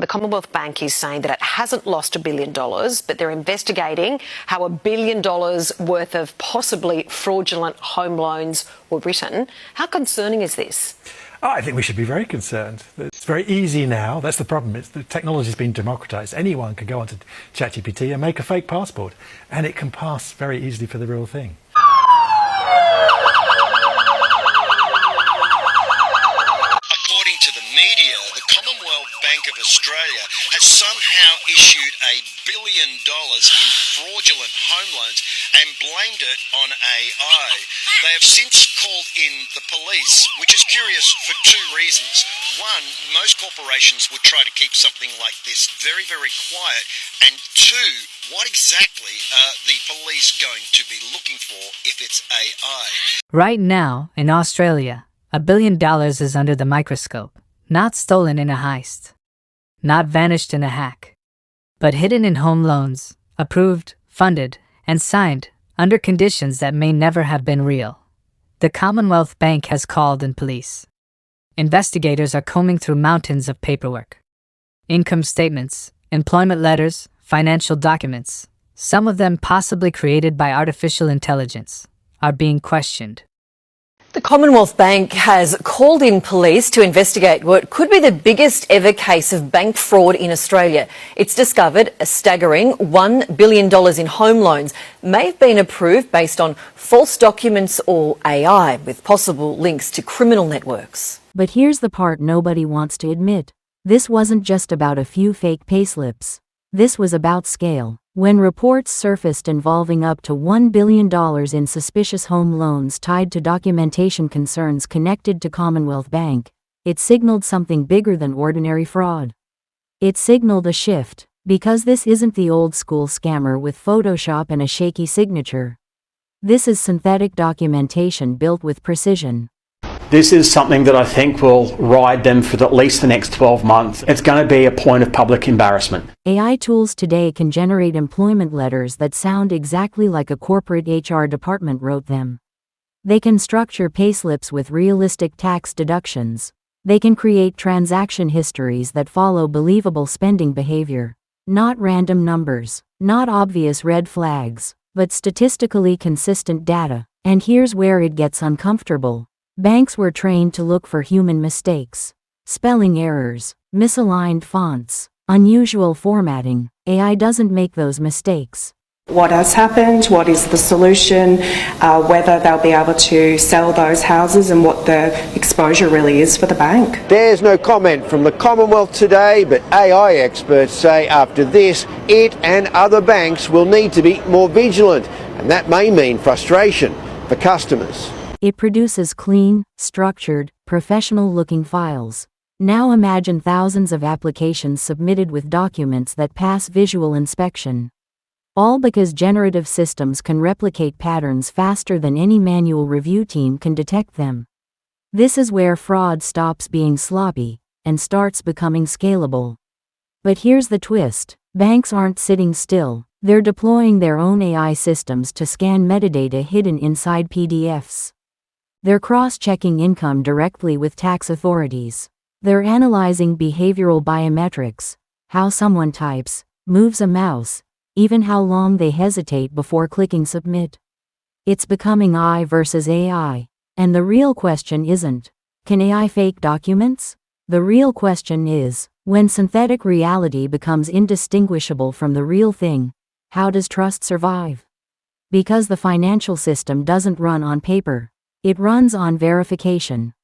The Commonwealth Bank is saying that it hasn't lost $1 billion, but they're investigating how $1 billion worth of possibly fraudulent home loans were written. How concerning is this? I think we should be very concerned. It's very easy now. That's the problem. The technology's been democratised. Anyone can go onto ChatGPT and make a fake passport, and it can pass very easily for the real thing. According to the media, the Commonwealth Bank of Australia has somehow issued $1 billion in fraudulent home loans and blamed it on AI. They have since called in the police, which is curious for two reasons. One, most corporations would try to keep something like this very, very quiet. And two, what exactly are the police going to be looking for if it's AI? Right now, in Australia, $1 billion is under the microscope, not stolen in a heist, not vanished in a hack, but hidden in home loans, approved, funded, and signed under conditions that may never have been real. The Commonwealth Bank has called in police. Investigators are combing through mountains of paperwork. Income statements, employment letters, financial documents, some of them possibly created by artificial intelligence, are being questioned. The Commonwealth Bank has called in police to investigate what could be the biggest ever case of bank fraud in Australia. It's discovered a staggering $1 billion in home loans may have been approved based on false documents or AI, with possible links to criminal networks. But here's the part nobody wants to admit. This wasn't just about a few fake payslips. This was about scale. When reports surfaced involving up to $1 billion in suspicious home loans tied to documentation concerns connected to Commonwealth Bank, it signaled something bigger than ordinary fraud. It signaled a shift, because this isn't the old-school scammer with Photoshop and a shaky signature. This is synthetic documentation built with precision. This is something that I think will ride them for at least the next 12 months. It's going to be a point of public embarrassment. AI tools today can generate employment letters that sound exactly like a corporate HR department wrote them. They can structure payslips with realistic tax deductions. They can create transaction histories that follow believable spending behavior. Not random numbers, not obvious red flags, but statistically consistent data. And here's where it gets uncomfortable. Banks were trained to look for human mistakes, spelling errors, misaligned fonts, unusual formatting. AI doesn't make those mistakes. What has happened, what is the solution, whether they'll be able to sell those houses and what the exposure really is for the bank. There's no comment from the Commonwealth today, but AI experts say after this, it and other banks will need to be more vigilant, and that may mean frustration for customers. It produces clean, structured, professional-looking files. Now imagine thousands of applications submitted with documents that pass visual inspection. All because generative systems can replicate patterns faster than any manual review team can detect them. This is where fraud stops being sloppy and starts becoming scalable. But here's the twist. Banks aren't sitting still. They're deploying their own AI systems to scan metadata hidden inside PDFs. They're cross-checking income directly with tax authorities. They're analyzing behavioral biometrics, how someone types, moves a mouse, even how long they hesitate before clicking submit. It's becoming I versus AI. And the real question isn't, can AI fake documents? The real question is, when synthetic reality becomes indistinguishable from the real thing, how does trust survive? Because the financial system doesn't run on paper. It runs on verification.